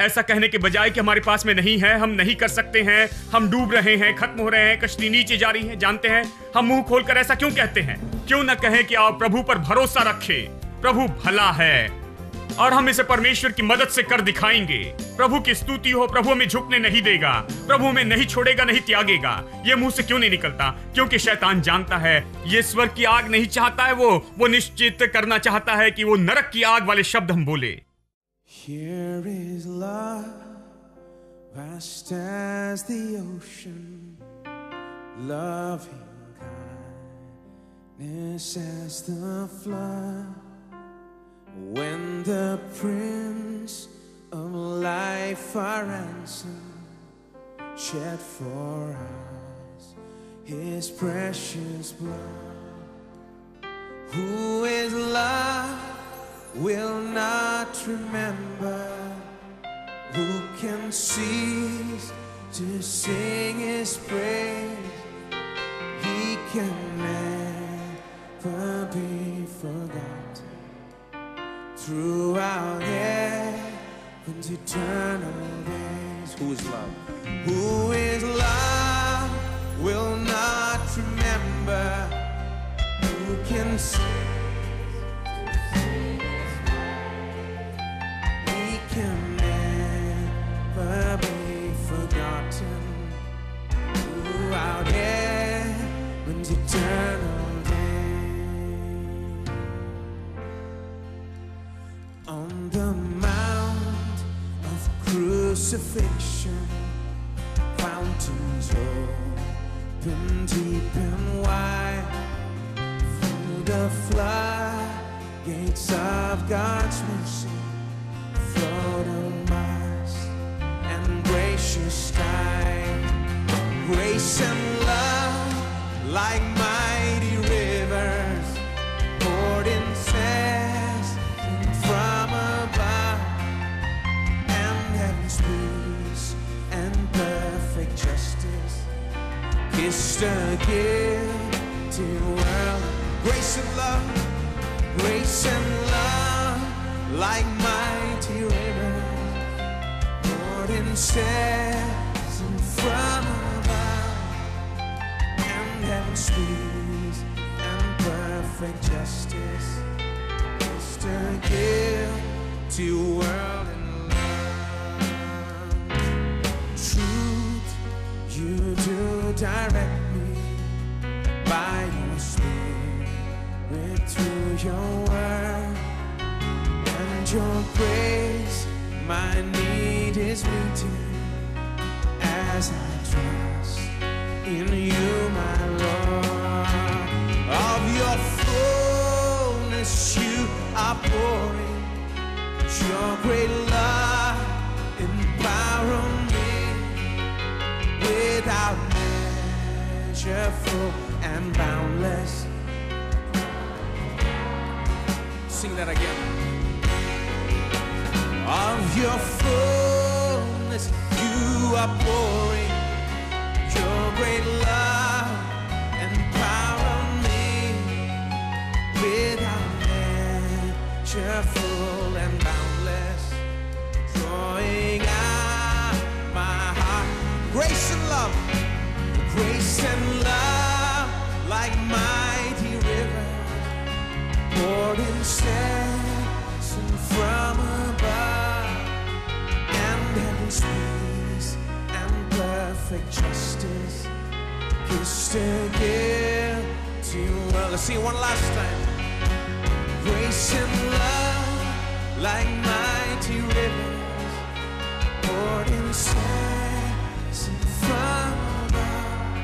ऐसा कहने के बजाय कि हमारे पास में नहीं है, हम नहीं कर सकते हैं, हम डूब रहे हैं, खत्म हो रहे हैं, कश्ती नीचे जा रही है, जानते हैं, हम मुंह खोलकर ऐसा क्यों कहते हैं? क्यों न कहें कि आओ प्रभु पर भरोसा रखें, प्रभु भला है और हम इसे परमेश्वर की मदद से कर दिखाएंगे। प्रभु की स्तुति हो, प्रभु हमें झुकने नहीं देगा, प्रभु हमें नहीं छोड़ेगा, नहीं त्यागेगा। ये मुंह से क्यों नहीं निकलता? क्योंकि शैतान जानता है ये स्वर्ग की आग नहीं चाहता है, वो निश्चित करना चाहता है कि वो नरक की आग वाले शब्द हम बोले। Here is love, vast as the ocean, loving kindness as the flood. When the Prince of Life our ransom shed for us His precious blood. Who is love will not remember, who can cease to sing His praise. He can never be forgotten throughout heaven's eternal days. Who is love? Who is love will not remember, who can sing. He can never be forgotten throughout heaven's eternal days. On the mount of crucifixion, fountains open deep and wide, through the floodgates of God's mercy flowed a vast and gracious sky. Grace and love like mighty rivers poured incessant from above, and heaven's peace and perfect justice kissed a guilty world. Grace and love, grace and love like mighty rivers poured incessant from above, and heaven's peace and perfect justice kissed a guilty world in love. Truth, you do direct me by your Spirit through your word, and your grace my need is meeting as I trust in you, my Lord. Of your fullness you are pouring your great love empower on me, without measure, full and boundless. Sing that again. Of your fullness you are pouring your great love and power on me, without measure, full and boundless, drawing out my heart. Grace and love, grace and love like mighty rivers poured incessant from above, and heaven's peace and perfect justice kissed a guilty world. Let's sing it one last time. Grace and love like mighty rivers poured incessant from above,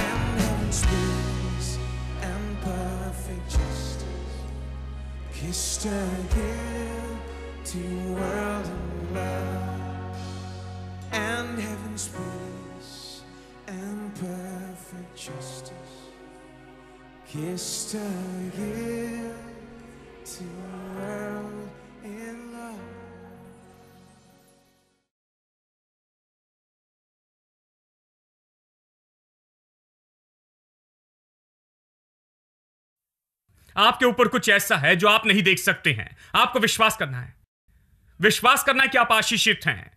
and heaven's peace and perfect justice kissed a guilty world in love, and heaven's peace and perfect justice kissed a guilty world in love. आपके ऊपर कुछ ऐसा है जो आप नहीं देख सकते हैं, आपको विश्वास करना है। विश्वास करना कि आप आशीषित हैं।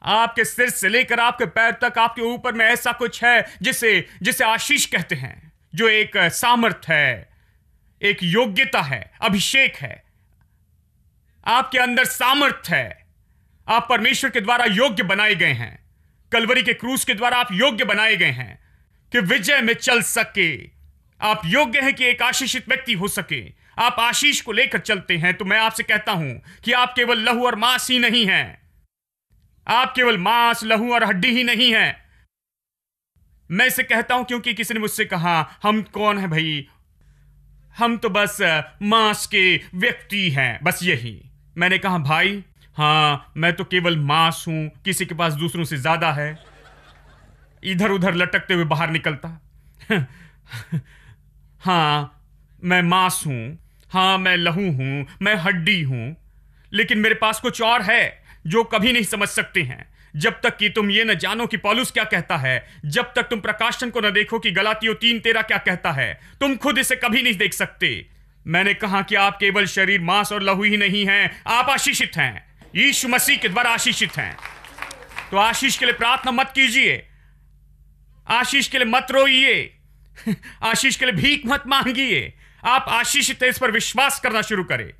आपके सिर से लेकर आपके पैर तक आपके ऊपर में ऐसा कुछ है जिसे जिसे आशीष कहते हैं, जो एक सामर्थ है, एक योग्यता है, अभिषेक है। आपके अंदर सामर्थ है। आप परमेश्वर के द्वारा योग्य बनाए गए हैं। कलवरी के क्रूस के द्वारा आप योग्य बनाए गए हैं कि विजय में चल सके। आप योग्य हैं कि एक आशीषित व्यक्ति हो सके। आप आशीष को लेकर चलते हैं। तो मैं आपसे कहता हूं कि आप केवल लहू और मांस ही नहीं हैं। आप केवल मांस, लहू और हड्डी ही नहीं हैं। मैं इसे कहता हूं क्योंकि किसी ने मुझसे कहा, हम कौन है भाई, हम तो बस मांस के व्यक्ति हैं, बस यही। मैंने कहा, भाई हाँ, मैं तो केवल मांस हूं, किसी के पास दूसरों से ज्यादा है। इधर उधर लटकते हुए बाहर निकलता। हाँ, मैं मांस हूं, हाँ मैं लहू हूं, मैं हड्डी हूं, लेकिन मेरे पास कुछ और है जो कभी नहीं समझ सकते हैं। जब तक कि तुम ये न जानो कि पौलुस क्या कहता है, जब तक तुम प्रकाशन को न देखो कि गलातियों 3:13 क्या कहता है, तुम खुद इसे कभी नहीं देख सकते। मैंने कहा कि आप केवल शरीर, मांस और लहू ही नहीं हैं, आप आशीषित हैं। यीशु मसीह के द्वारा आशीषित हैं। तो आशीष के लिए प्रार्थना मत कीजिए, आशीष के लिए मत रोइए, आशीष के लिए भीख मत मांगिए। आप आशीषित हैं, इस पर विश्वास करना शुरू करें।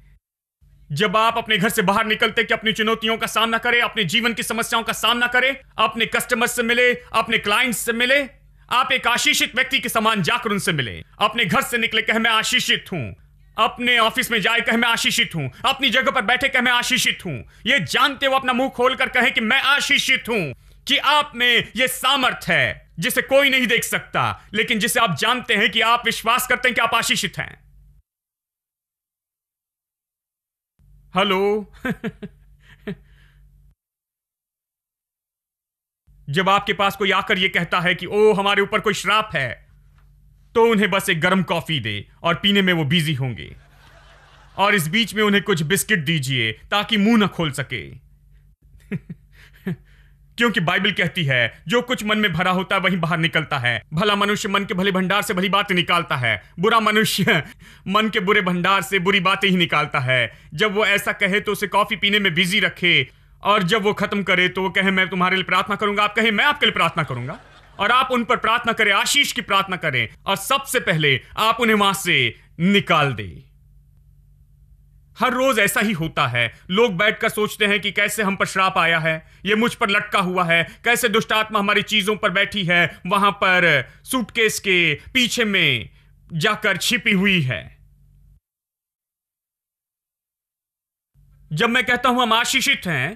जब आप अपने घर से बाहर निकलते कि अपनी चुनौतियों का सामना करें, अपने जीवन की समस्याओं का सामना करें, अपने कस्टमर्स से मिले, अपने क्लाइंट्स से मिले, आप एक आशीषित व्यक्ति के समान जाकर उनसे मिले। अपने घर से निकले कहे मैं आशीषित हूं, अपने ऑफिस में जाए कहे मैं आशीषित हूं, अपनी जगह पर बैठे कहे मैं आशीषित हूं। ये जानते हुए अपना मुंह खोलकर कहे कि मैं आशीषित हूं, कि आप में यह सामर्थ है जिसे कोई नहीं देख सकता, लेकिन जिसे आप जानते हैं कि आप विश्वास करते हैं कि आप आशीषित हैं। हेलो। जब आपके पास कोई आकर यह कहता है कि ओ हमारे ऊपर कोई श्राप है, तो उन्हें बस एक गर्म कॉफी दे और पीने में वो बिजी होंगे, और इस बीच में उन्हें कुछ बिस्किट दीजिए ताकि मुंह न खोल सके। क्योंकि बाइबल कहती है जो कुछ मन में भरा होता है वही बाहर निकलता है। भला मनुष्य मन के भले भंडार से भली बातें निकालता है, बुरा मनुष्य मन के बुरे भंडार से बुरी बातें ही निकालता है। जब वो ऐसा कहे तो उसे कॉफी पीने में बिजी रखे, और जब वो खत्म करे तो वो कहे मैं तुम्हारे लिए प्रार्थना करूंगा, आप कहे मैं आपके लिए प्रार्थना करूंगा, और आप उन पर प्रार्थना करें, आशीष की प्रार्थना करें, और सबसे पहले आप उन्हें वहां से निकाल दें। हर रोज ऐसा ही होता है। लोग बैठकर सोचते हैं कि कैसे हम पर श्राप आया है, ये मुझ पर लटका हुआ है, कैसे दुष्ट आत्मा हमारी चीजों पर बैठी है, वहां पर सूटकेस के पीछे में जाकर छिपी हुई है। जब मैं कहता हूं हम आशीषित हैं,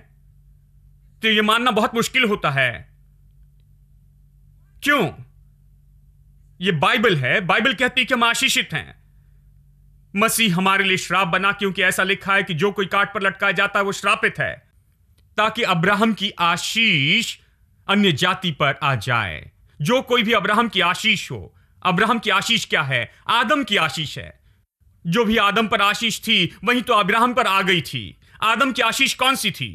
तो यह मानना बहुत मुश्किल होता है। क्यों? यह बाइबल है, बाइबल कहती है कि हम आशीषित हैं। मसीह हमारे लिए श्राप बना, क्योंकि ऐसा लिखा है कि जो कोई काट पर लटकाया जाता है वो श्रापित है, ताकि अब्राहम की आशीष अन्य जाति पर आ जाए। जो कोई भी अब्राहम की आशीष हो, अब्राहम की आशीष क्या है? आदम की आशीष है। जो भी आदम पर आशीष थी वही तो अब्राहम पर आ गई थी। आदम की आशीष कौन सी थी?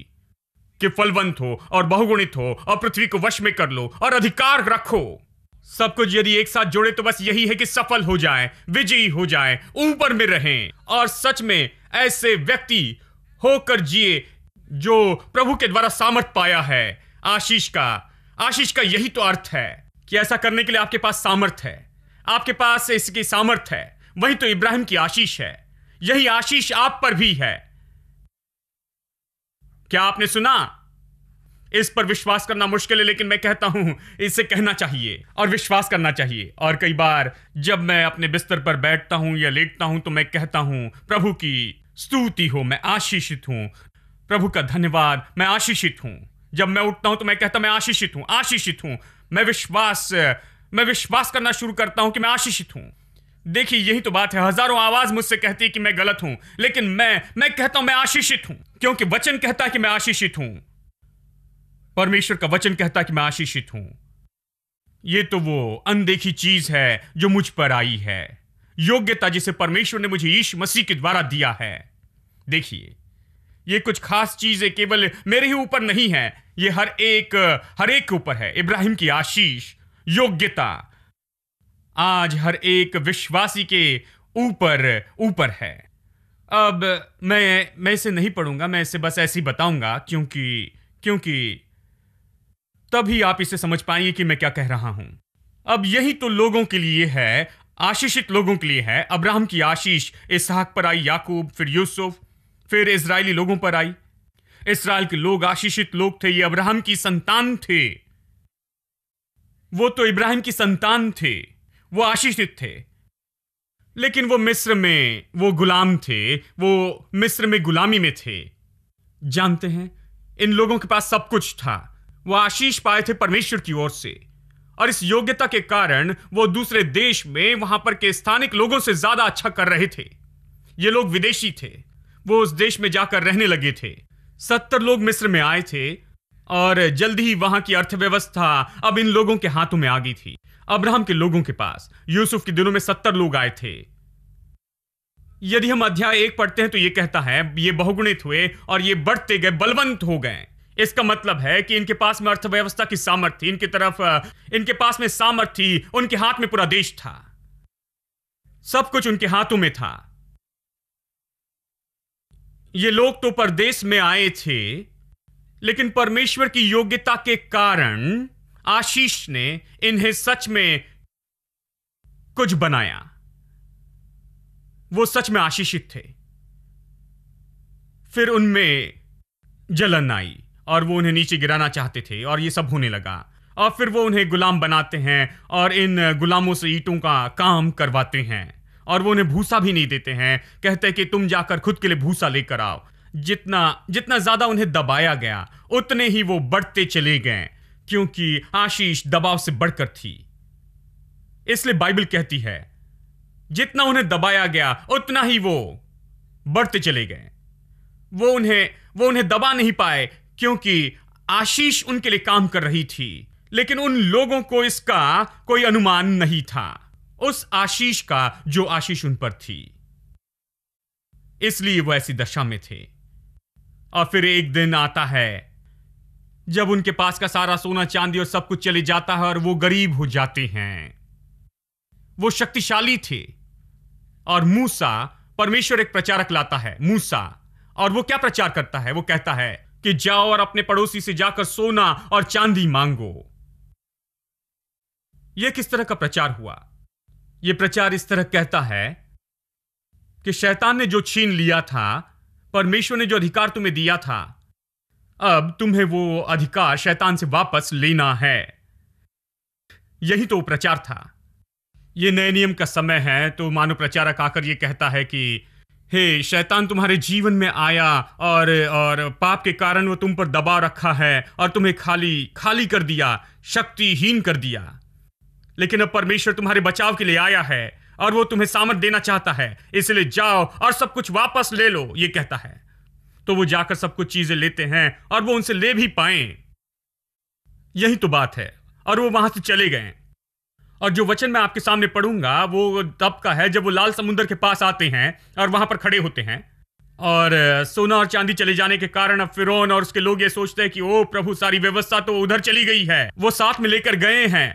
कि फलवंत हो और बहुगुणित हो और पृथ्वी को वश में कर लो और अधिकार रखो। सब कुछ यदि एक साथ जोड़े तो बस यही है कि सफल हो जाए, विजयी हो जाए, ऊपर में रहें, और सच में ऐसे व्यक्ति होकर जिए जो प्रभु के द्वारा सामर्थ पाया है। आशीष का यही तो अर्थ है कि ऐसा करने के लिए आपके पास सामर्थ है, आपके पास इसकी सामर्थ है। वही तो इब्राहिम की आशीष है। यही आशीष आप पर भी है। क्या आपने सुना? इस पर विश्वास करना मुश्किल है, लेकिन मैं कहता हूं इसे कहना चाहिए और विश्वास करना चाहिए। और कई बार जब मैं अपने बिस्तर पर बैठता हूं या लेटता हूं तो मैं कहता हूं प्रभु की स्तुति हो, मैं आशीषित हूं, प्रभु का धन्यवाद, मैं आशीषित हूं। जब मैं उठता हूं तो मैं कहता हूं मैं आशीषित हूं, आशीषित हूं। मैं विश्वास करना शुरू करता हूं कि मैं आशीषित हूं। देखिए यही तो बात है। हजारों आवाज मुझसे कहती है कि मैं गलत हूं, लेकिन मैं कहता हूं मैं आशीषित हूं, क्योंकि वचन कहता है कि मैं आशीषित हूं। परमेश्वर का वचन कहता है कि मैं आशीषित हूं। यह तो वो अनदेखी चीज है जो मुझ पर आई है, योग्यता जिसे परमेश्वर ने मुझे यीशु मसीह के द्वारा दिया है। देखिए ये कुछ खास चीजें केवल मेरे ही ऊपर नहीं है, ये हर एक के ऊपर है। इब्राहिम की आशीष, योग्यता आज हर एक विश्वासी के ऊपर है। अब मैं इसे नहीं पढ़ूंगा, मैं इसे बस ऐसे ही बताऊंगा क्योंकि तभी आप इसे समझ पाएंगे कि मैं क्या कह रहा हूं। अब यही तो लोगों के लिए है, आशीषित लोगों के लिए है। अब्राहम की आशीष इसहाक पर आई, याकूब, फिर यूसुफ, फिर इजरायली लोगों पर आई। इस्राएल के लोग आशीषित लोग थे, ये अब्राहम की संतान थे। वो तो इब्राहिम की संतान थे, वो आशीषित थे। लेकिन वो मिस्र में वो गुलाम थे, वो मिस्र में गुलामी में थे। जानते हैं, इन लोगों के पास सब कुछ था। वो आशीष पाए थे परमेश्वर की ओर से, और इस योग्यता के कारण वो दूसरे देश में वहां पर के स्थानिक लोगों से ज्यादा अच्छा कर रहे थे। ये लोग विदेशी थे, वो उस देश में जाकर रहने लगे थे। 70 लोग मिस्र में आए थे, और जल्दी ही वहां की अर्थव्यवस्था अब इन लोगों के हाथों में आ गई थी। अब्राहम के लोगों के पास यूसुफ के दिनों में 70 लोग आए थे। यदि हम अध्याय 1 पढ़ते हैं तो ये कहता है ये बहुगुणित हुए और ये बढ़ते गए, बलवंत हो गए। इसका मतलब है कि इनके पास में अर्थव्यवस्था की सामर्थ्य थी, इनके पास में सामर्थ्य थी, उनके हाथ में पूरा देश था, सब कुछ उनके हाथों में था। ये लोग तो परदेश में आए थे, लेकिन परमेश्वर की योग्यता के कारण आशीष ने इन्हें सच में कुछ बनाया। वो सच में आशीषित थे। फिर उनमें जलन आई और वो उन्हें नीचे गिराना चाहते थे, और ये सब होने लगा। और फिर वो उन्हें गुलाम बनाते हैं और इन गुलामों से ईंटों का काम करवाते हैं, और वो उन्हें भूसा भी नहीं देते हैं। कहते हैं कि तुम जाकर खुद के लिए भूसा लेकर आओ। जितना ज्यादा उन्हें दबाया गया, उतने ही वो बढ़ते चले गए, क्योंकि आशीष दबाव से बढ़कर थी। इसलिए बाइबल कहती है जितना उन्हें दबाया गया उतना ही वो बढ़ते चले गए। वो उन्हें दबा नहीं पाए, क्योंकि आशीष उनके लिए काम कर रही थी। लेकिन उन लोगों को इसका कोई अनुमान नहीं था, उस आशीष का जो आशीष उन पर थी। इसलिए वो ऐसी दशा में थे। और फिर एक दिन आता है जब उनके पास का सारा सोना चांदी और सब कुछ चले जाता है, और वो गरीब हो जाते हैं। वो शक्तिशाली थे, और मूसा, परमेश्वर एक प्रचारक लाता है, मूसा, और वो क्या प्रचार करता है? वो कहता है कि जाओ और अपने पड़ोसी से जाकर सोना और चांदी मांगो। यह किस तरह का प्रचार हुआ? यह प्रचार इस तरह कहता है कि शैतान ने जो छीन लिया था, परमेश्वर ने जो अधिकार तुम्हें दिया था, अब तुम्हें वो अधिकार शैतान से वापस लेना है। यही तो प्रचार था। ये नए नियम का समय है, तो मानो प्रचारक आकर ये कहता है कि हे शैतान तुम्हारे जीवन में आया, और पाप के कारण वो तुम पर दबाव रखा है और तुम्हें खाली कर दिया, शक्तिहीन कर दिया। लेकिन अब परमेश्वर तुम्हारे बचाव के लिए आया है, और वो तुम्हें सामर्थ देना चाहता है। इसलिए जाओ और सब कुछ वापस ले लो, ये कहता है। तो वो जाकर सब कुछ चीजें लेते हैं, और वो उनसे ले भी पाए। यही तो बात है। और वो वहां से चले गए। और जो वचन मैं आपके सामने पढ़ूंगा वो तब का है जब वो लाल समुद्र के पास आते हैं और वहां पर खड़े होते हैं। और सोना और चांदी चले जाने के कारण अब फिरौन और उसके लोग ये सोचते हैं कि ओ प्रभु, सारी व्यवस्था तो उधर चली गई है। वो साथ में लेकर गए हैं,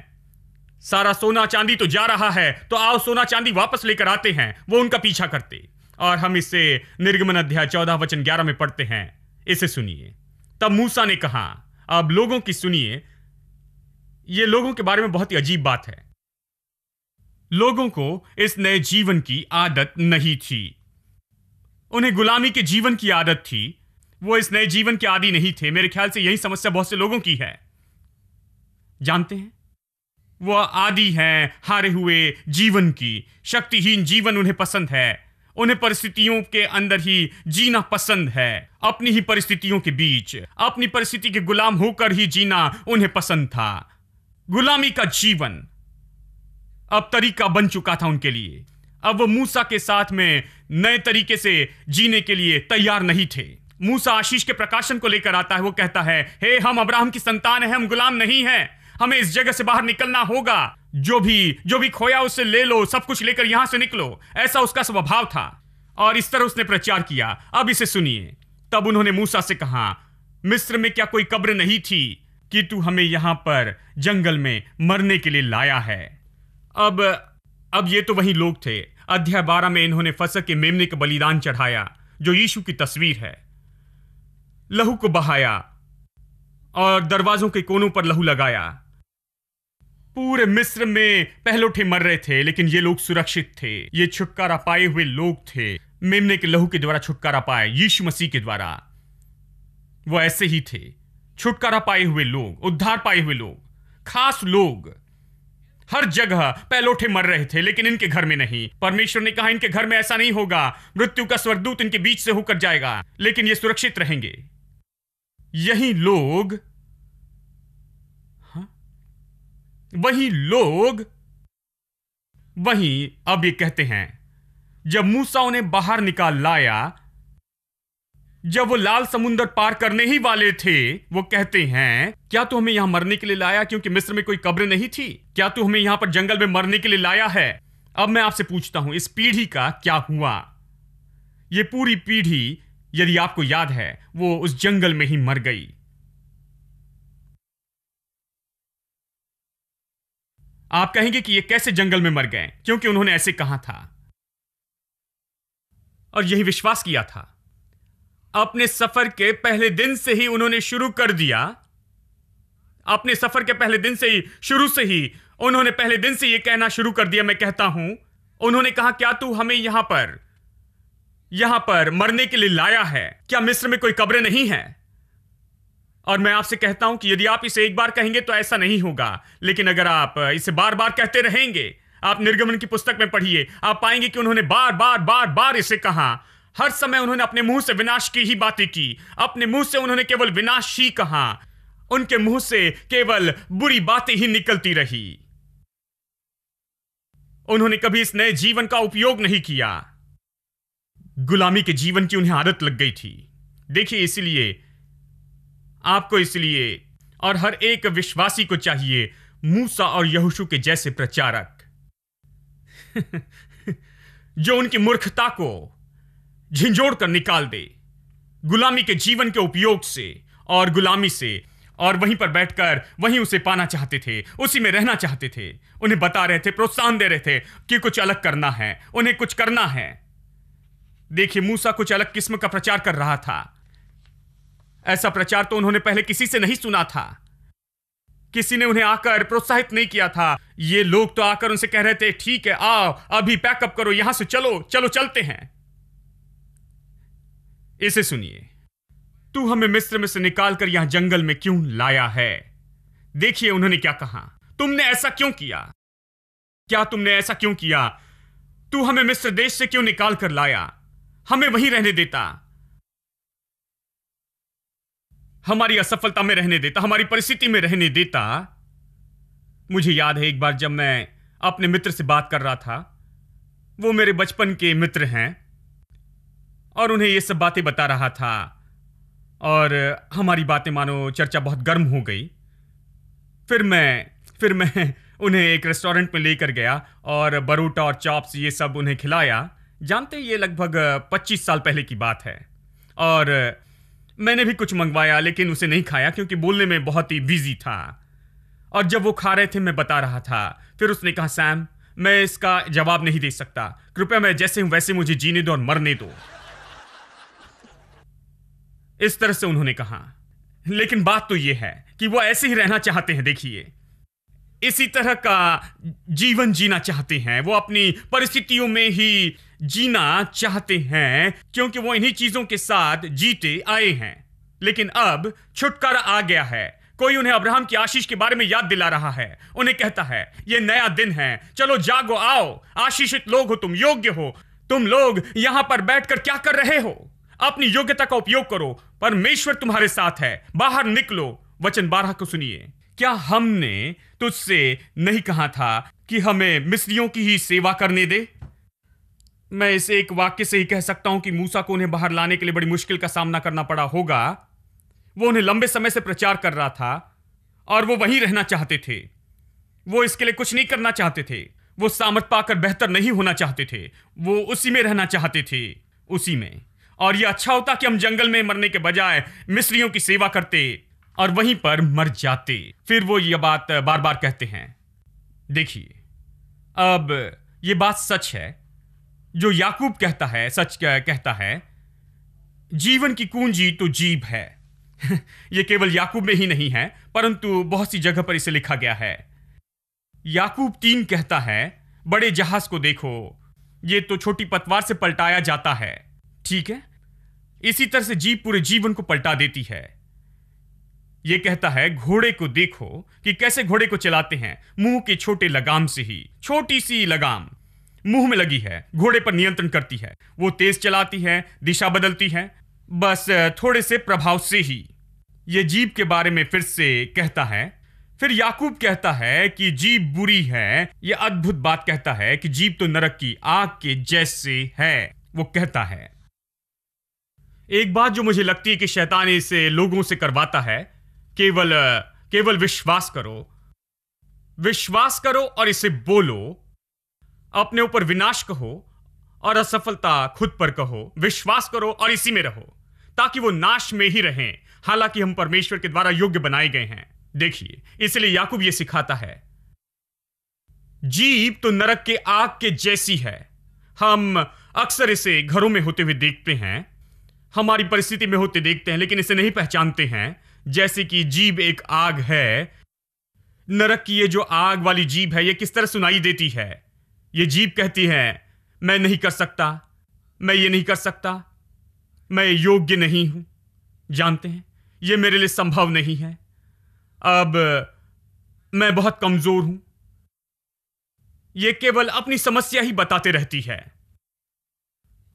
सारा सोना चांदी तो जा रहा है, तो आओ सोना चांदी वापस लेकर आते हैं। वो उनका पीछा करते। और हम इसे निर्गमन अध्याय 14 वचन 11 में पढ़ते हैं। इसे सुनिए। तब मूसा ने कहा, अब लोगों की सुनिए। ये लोगों के बारे में बहुत ही अजीब बात है। लोगों को इस नए जीवन की आदत नहीं थी। उन्हें गुलामी के जीवन की आदत थी। वो इस नए जीवन के आदी नहीं थे। मेरे ख्याल से यही समस्या बहुत से लोगों की है। जानते हैं, वो आदी हैं हारे हुए जीवन की। शक्तिहीन जीवन उन्हें पसंद है। उन्हें परिस्थितियों के अंदर ही जीना पसंद है। अपनी ही परिस्थितियों के बीच अपनी परिस्थिति के गुलाम होकर ही जीना उन्हें पसंद था। गुलामी का जीवन अब तरीका बन चुका था उनके लिए। अब वो मूसा के साथ में नए तरीके से जीने के लिए तैयार नहीं थे। मूसा आशीष के प्रकाशन को लेकर आता है। वो कहता है, हे हम अब्राहम की संतान हैं, हम गुलाम नहीं हैं। हमें इस जगह से बाहर निकलना होगा। जो भी खोया उससे ले लो, सब कुछ लेकर यहां से निकलो। ऐसा उसका स्वभाव था, और इस तरह उसने प्रचार किया। अब इसे सुनिए। तब उन्होंने मूसा से कहा, मिस्र में क्या कोई कब्र नहीं थी कि तू हमें यहां पर जंगल में मरने के लिए लाया है? अब ये तो वही लोग थे। अध्याय 12 में इन्होंने फसह के मेमने का बलिदान चढ़ाया, जो यीशु की तस्वीर है। लहू को बहाया और दरवाजों के कोनों पर लहू लगाया। पूरे मिस्र में पहलोठे मर रहे थे, लेकिन ये लोग सुरक्षित थे। ये छुटकारा पाए हुए लोग थे, मेमने के लहू के द्वारा छुटकारा पाए, यीशु मसीह के द्वारा। वो ऐसे ही थे, छुटकारा पाए हुए लोग, उद्धार पाए हुए लोग, खास लोग। हर जगह पहलोठे मर रहे थे, लेकिन इनके घर में नहीं। परमेश्वर ने कहा इनके घर में ऐसा नहीं होगा, मृत्यु का स्वर्गदूत इनके बीच से होकर जाएगा, लेकिन ये सुरक्षित रहेंगे। यही लोग, वही लोग, वही अब ये कहते हैं, जब मूसा उन्हें बाहर निकाल लाया, जब वो लाल समुंदर पार करने ही वाले थे, वो कहते हैं, क्या तू हमें यहां मरने के लिए लाया क्योंकि मिस्र में कोई कब्र नहीं थी? क्या तू हमें यहां पर जंगल में मरने के लिए लाया है? अब मैं आपसे पूछता हूं, इस पीढ़ी का क्या हुआ? ये पूरी पीढ़ी, यदि आपको याद है, वो उस जंगल में ही मर गई। आप कहेंगे कि ये कैसे जंगल में मर गए? क्योंकि उन्होंने ऐसे कहा था और यही विश्वास किया था। अपने सफर के पहले दिन से ही उन्होंने शुरू कर दिया। अपने सफर के पहले दिन से ही, शुरू से ही उन्होंने पहले दिन से यह कहना शुरू कर दिया, मैं कहता हूं, उन्होंने कहा, क्या तू हमें यहां पर मरने के लिए लाया है? क्या मिस्र में कोई कब्रें नहीं है? और मैं आपसे कहता हूं कि यदि आप इसे एक बार कहेंगे तो ऐसा नहीं होगा, लेकिन अगर आप इसे बार बार कहते रहेंगे, आप निर्गमन की पुस्तक में पढ़िए, आप पाएंगे कि उन्होंने बार बार बार बार इसे कहा। हर समय उन्होंने अपने मुंह से विनाश की ही बातें की, अपने मुंह से उन्होंने केवल विनाश ही कहा, उनके मुंह से केवल बुरी बातें ही निकलती रही। उन्होंने कभी इस नए जीवन का उपयोग नहीं किया। गुलामी के जीवन की उन्हें आदत लग गई थी। देखिए, इसलिए आपको, इसलिए और हर एक विश्वासी को चाहिए मूसा और यहोशू के जैसे प्रचारक जो उनकी मूर्खता को झिंझोड़ कर निकाल दे गुलामी के जीवन के उपयोग से और गुलामी से, और वहीं पर बैठकर वहीं उसे पाना चाहते थे, उसी में रहना चाहते थे। उन्हें बता रहे थे, प्रोत्साहन दे रहे थे कि कुछ अलग करना है, उन्हें कुछ करना है। देखिए, मूसा कुछ अलग किस्म का प्रचार कर रहा था। ऐसा प्रचार तो उन्होंने पहले किसी से नहीं सुना था। किसी ने उन्हें आकर प्रोत्साहित नहीं किया था। ये लोग तो आकर उनसे कह रहे थे, ठीक है, आओ अभी पैकअप करो, यहां से चलो चलो चलते हैं। इसे सुनिए, तू हमें मिस्र में से निकालकर यहां जंगल में क्यों लाया है? देखिए उन्होंने क्या कहा, तुमने ऐसा क्यों किया? क्या तुमने ऐसा क्यों किया? तू हमें मिस्र देश से क्यों निकाल कर लाया? हमें वहीं रहने देता, हमारी असफलता में रहने देता, हमारी परिस्थिति में रहने देता। मुझे याद है एक बार जब मैं अपने मित्र से बात कर रहा था, वो मेरे बचपन के मित्र हैं, और उन्हें ये सब बातें बता रहा था, और हमारी बातें मानो चर्चा बहुत गर्म हो गई। फिर मैं उन्हें एक रेस्टोरेंट में लेकर गया और बरोटा और चॉप्स ये सब उन्हें खिलाया। जानते, ये लगभग 25 साल पहले की बात है। और मैंने भी कुछ मंगवाया, लेकिन उसे नहीं खाया क्योंकि बोलने में बहुत ही बिजी था। और जब वो खा रहे थे, मैं बता रहा था। फिर उसने कहा, सैम, मैं इसका जवाब नहीं दे सकता, कृपया मैं जैसे हूं वैसे मुझे जीने दो और मरने दो। इस तरह से उन्होंने कहा। लेकिन बात तो यह है कि वो ऐसे ही रहना चाहते हैं। देखिए, इसी तरह का जीवन जीना चाहते हैं। वो अपनी परिस्थितियों में ही जीना चाहते हैं क्योंकि वो इन्हीं चीजों के साथ जीते आए हैं। लेकिन अब छुटकारा आ गया है। कोई उन्हें अब्राहम की आशीष के बारे में याद दिला रहा है। उन्हें कहता है, ये नया दिन है, चलो जागो, आओ, आशीषित लोग हो तुम, योग्य हो। तुम लोग यहां पर बैठकर क्या कर रहे हो? अपनी योग्यता का उपयोग करो, परमेश्वर तुम्हारे साथ है, बाहर निकलो। वचन 12 को सुनिए, क्या हमने तुझसे नहीं कहा था कि हमें मिस्रियों की ही सेवा करने दे? मैं इसे एक वाक्य से ही कह सकता हूं कि मूसा को उन्हें बाहर लाने के लिए बड़ी मुश्किल का सामना करना पड़ा होगा। वो उन्हें लंबे समय से प्रचार कर रहा था और वो वहीं रहना चाहते थे। वो इसके लिए कुछ नहीं करना चाहते थे। वो सामर्थ पाकर बेहतर नहीं होना चाहते थे। वो उसी में रहना चाहते थे, उसी में। और यह अच्छा होता कि हम जंगल में मरने के बजाय मिस्रियों की सेवा करते और वहीं पर मर जाते। फिर वो ये बात बार बार कहते हैं। देखिए, अब ये बात सच है जो याकूब कहता है, सच कहता है, जीवन की कुंजी तो जीभ है। यह केवल याकूब में ही नहीं है, परंतु बहुत सी जगह पर इसे लिखा गया है। याकूब 3 कहता है, बड़े जहाज को देखो, यह तो छोटी पतवार से पलटाया जाता है। ठीक है, इसी तरह से जीभ पूरे जीवन को पलटा देती है। यह कहता है, घोड़े को देखो कि कैसे घोड़े को चलाते हैं, मुंह के छोटे लगाम से ही। छोटी सी लगाम मुंह में लगी है, घोड़े पर नियंत्रण करती है। वो तेज चलाती है, दिशा बदलती है, बस थोड़े से प्रभाव से ही। यह जीभ के बारे में फिर से कहता है। फिर याकूब कहता है कि जीभ बुरी है। यह अद्भुत बात कहता है कि जीभ तो नरक की आग के जैसे है। वो कहता है, एक बात जो मुझे लगती है कि शैतान इसे लोगों से करवाता है, केवल विश्वास करो, विश्वास करो और इसे बोलो। अपने ऊपर विनाश कहो और असफलता खुद पर कहो। विश्वास करो और इसी में रहो, ताकि वो नाश में ही रहें, हालांकि हम परमेश्वर के द्वारा योग्य बनाए गए हैं। देखिए, इसलिए याकूब यह सिखाता है, जीभ तो नरक के आग के जैसी है। हम अक्सर इसे घरों में होते हुए देखते हैं, हमारी परिस्थिति में होते देखते हैं, लेकिन इसे नहीं पहचानते हैं। जैसे कि जीभ एक आग है, नरक की ये जो आग वाली जीभ है, ये किस तरह सुनाई देती है। ये जीभ कहती है, मैं नहीं कर सकता, मैं ये नहीं कर सकता, मैं योग्य नहीं हूं। जानते हैं, ये मेरे लिए संभव नहीं है, अब मैं बहुत कमजोर हूं। ये केवल अपनी समस्या ही बताते रहती है।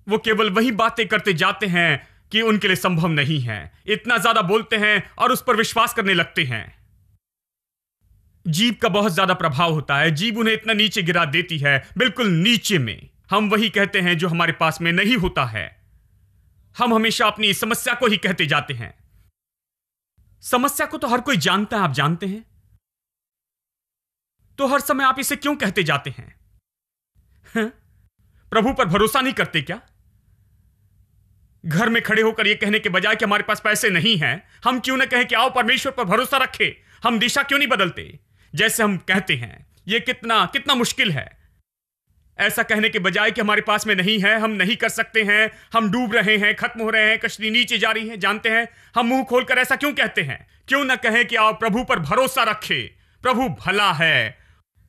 वो केवल वही बातें करते जाते हैं कि उनके लिए संभव नहीं है। इतना ज्यादा बोलते हैं और उस पर विश्वास करने लगते हैं। जीभ का बहुत ज्यादा प्रभाव होता है। जीभ उन्हें इतना नीचे गिरा देती है, बिल्कुल नीचे में। हम वही कहते हैं जो हमारे पास में नहीं होता है। हम हमेशा अपनी समस्या को ही कहते जाते हैं। समस्या को तो हर कोई जानता है, आप जानते हैं, तो हर समय आप इसे क्यों कहते जाते हैं? प्रभु पर भरोसा नहीं करते क्या? घर में खड़े होकर यह कहने के बजाय कि हमारे पास पैसे नहीं हैं, हम क्यों ना कहें कि आओ परमेश्वर पर भरोसा रखें। हम दिशा क्यों नहीं बदलते जैसे हम कहते हैं? यह कितना मुश्किल है ऐसा कहने के बजाय कि हमारे पास में नहीं है, हम नहीं कर सकते हैं, हम डूब रहे हैं, खत्म हो रहे हैं, कश्ती नीचे जा रही है। जानते हैं, हम मुंह खोलकर ऐसा क्यों कहते हैं? क्यों ना कहें कि आओ प्रभु पर भरोसा रखें, प्रभु भला है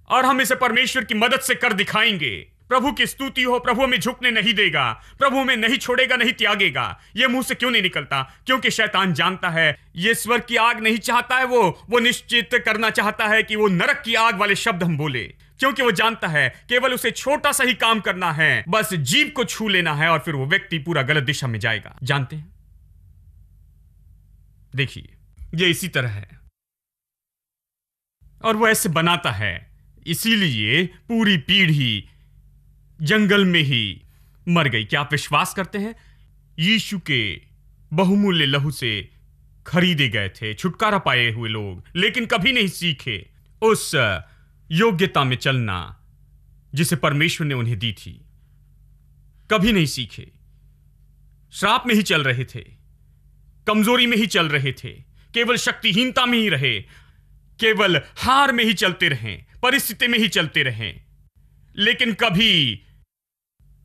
और हम इसे परमेश्वर की मदद से कर दिखाएंगे। प्रभु की स्तुति हो, प्रभु हमें झुकने नहीं देगा, प्रभु हमें नहीं छोड़ेगा, नहीं त्यागेगा। यह मुंह से क्यों नहीं निकलता? क्योंकि शैतान जानता है यह स्वर्ग की आग नहीं चाहता है, वो निश्चित करना चाहता है कि वो नरक की आग वाले शब्द हम बोले, क्योंकि वो जानता है केवल उसे छोटा सा ही काम करना है, बस जीभ को छू लेना है और फिर वो व्यक्ति पूरा गलत दिशा में जाएगा। जानते हैं, देखिए, ये इसी तरह है और वो ऐसे बनाता है। इसीलिए पूरी पीढ़ी जंगल में ही मर गई। क्या आप विश्वास करते हैं? यीशु के बहुमूल्य लहू से खरीदे गए थे, छुटकारा पाए हुए लोग, लेकिन कभी नहीं सीखे उस योग्यता में चलना जिसे परमेश्वर ने उन्हें दी थी। कभी नहीं सीखे। श्राप में ही चल रहे थे, कमजोरी में ही चल रहे थे, केवल शक्तिहीनता में ही रहे, केवल हार में ही चलते रहे, परिस्थिति में ही चलते रहे, लेकिन कभी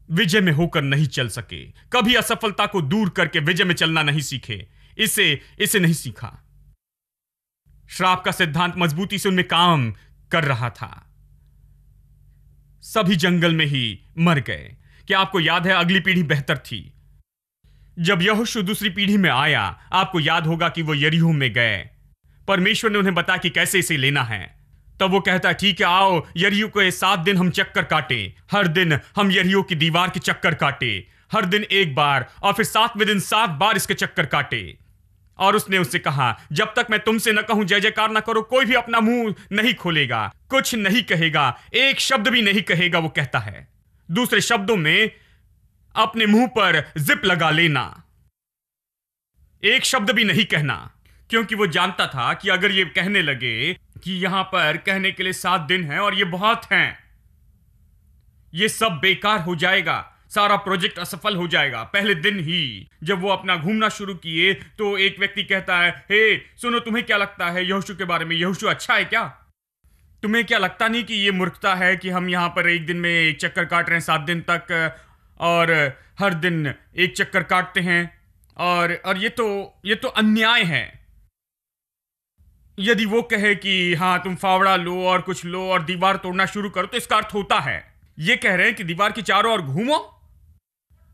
विजय में होकर नहीं चल सके। कभी असफलता को दूर करके विजय में चलना नहीं सीखे। इसे नहीं सीखा। श्राप का सिद्धांत मजबूती से उनमें काम कर रहा था। सभी जंगल में ही मर गए। क्या आपको याद है, अगली पीढ़ी बेहतर थी। जब यहोशू दूसरी पीढ़ी में आया, आपको याद होगा कि वो यरीहो में गए। परमेश्वर ने उन्हें बताया कि कैसे इसे लेना है। तब वो कहता है, ठीक है, आओ यरीहो के 7 दिन हम चक्कर काटे। हर दिन हम यरीहो की दीवार के चक्कर काटे, हर दिन एक बार, और फिर 7वें दिन 7 बार इसके चक्कर काटे। और उसने उससे कहा, जब तक मैं तुमसे न कहूं जय जयकार न करो, कोई भी अपना मुंह नहीं खोलेगा, कुछ नहीं कहेगा, एक शब्द भी नहीं कहेगा। वो कहता है, दूसरे शब्दों में, अपने मुंह पर जिप लगा लेना, एक शब्द भी नहीं कहना, क्योंकि वो जानता था कि अगर ये कहने लगे कि यहां पर कहने के लिए 7 दिन हैं और ये बहुत हैं, ये सब बेकार हो जाएगा, सारा प्रोजेक्ट असफल हो जाएगा। पहले दिन ही जब वो अपना घूमना शुरू किए तो एक व्यक्ति कहता है, हे सुनो, तुम्हें क्या लगता है यहोशू के बारे में? यहोशू अच्छा है क्या? तुम्हें क्या लगता नहीं कि ये मूर्खता है कि हम यहां पर एक दिन में एक चक्कर काट रहे हैं, 7 दिन तक और हर दिन एक चक्कर काटते हैं। और ये तो अन्याय है। यदि वो कहे कि हाँ तुम फावड़ा लो और कुछ लो और दीवार तोड़ना शुरू करो, तो इसका अर्थ होता है ये कह रहे हैं कि दीवार के चारों ओर घूमो।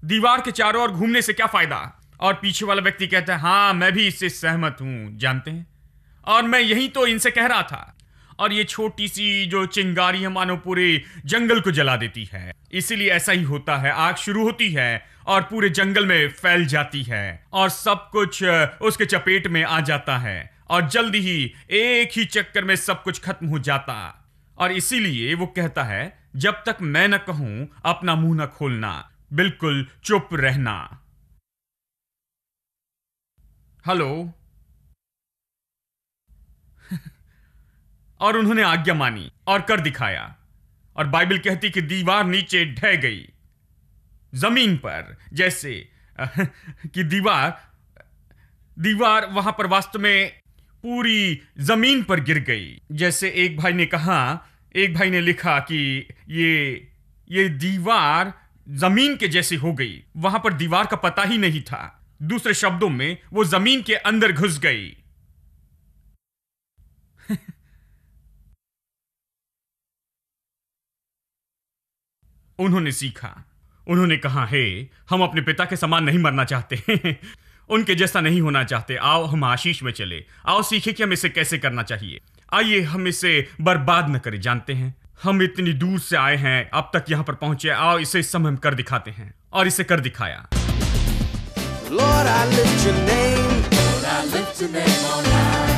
दीवार के चारों ओर घूमने से क्या फायदा? और पीछे वाला व्यक्ति कहता है हाँ मैं भी इससे सहमत हूं, जानते हैं, और मैं यही तो इनसे कह रहा था। और ये छोटी सी जो चिंगारी है मानो पूरे जंगल को जला देती है। इसीलिए ऐसा ही होता है, आग शुरू होती है और पूरे जंगल में फैल जाती है और सब कुछ उसके चपेट में आ जाता है और जल्दी ही एक ही चक्कर में सब कुछ खत्म हो जाता। और इसीलिए वो कहता है जब तक मैं न कहूं अपना मुंह न खोलना, बिल्कुल चुप रहना। हेलो। और उन्होंने आज्ञा मानी और कर दिखाया। और बाइबल कहती कि दीवार नीचे ढह गई जमीन पर, जैसे कि दीवार वहां पर वास्तव में पूरी जमीन पर गिर गई। जैसे एक भाई ने लिखा कि ये दीवार जमीन के जैसी हो गई। वहां पर दीवार का पता ही नहीं था। दूसरे शब्दों में वो जमीन के अंदर घुस गई। उन्होंने सीखा, उन्होंने कहा हे हम अपने पिता के समान नहीं मरना चाहते उनके जैसा नहीं होना चाहते। आओ हम आशीष में चले, आओ सीखे कि हम इसे कैसे करना चाहिए। आइए हम इसे बर्बाद न करें। जानते हैं हम इतनी दूर से आए हैं, अब तक यहां पर पहुंचे, आओ इसे इस समय हम कर दिखाते हैं। और इसे कर दिखाया। Lord, I lift your name. Lord, I lift your name on high.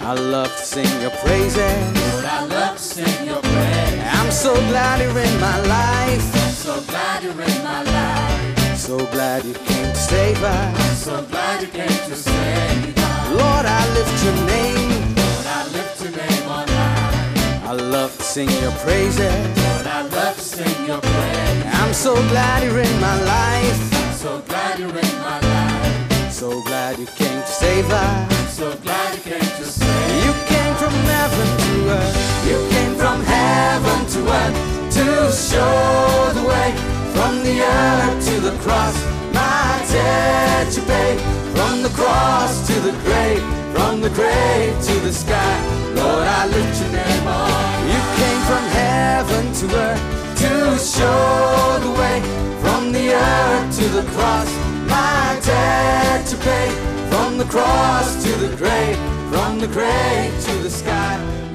I love to sing your praises. Lord, I love to sing your praise. I'm so glad you're in my life. I'm so glad you're in my life. So glad you came to save us. I'm so glad you came to save us. Lord, I lift your name. Lord, I lift your name on high. I love to sing your praises. Lord, I love to sing your praise. I'm so glad you're in my life. I'm so glad you're in my life. So glad you came to save us. So glad you came to save. You came from heaven to earth. You came from heaven to earth to show the way. From the earth to the cross, my debt you paid. From the cross to the grave, from the grave to the sky. Lord, I lift your name on. You came from heaven to earth to show the way. From the earth to the cross, my debt to pay. From the cross to the grave, from the grave to the sky.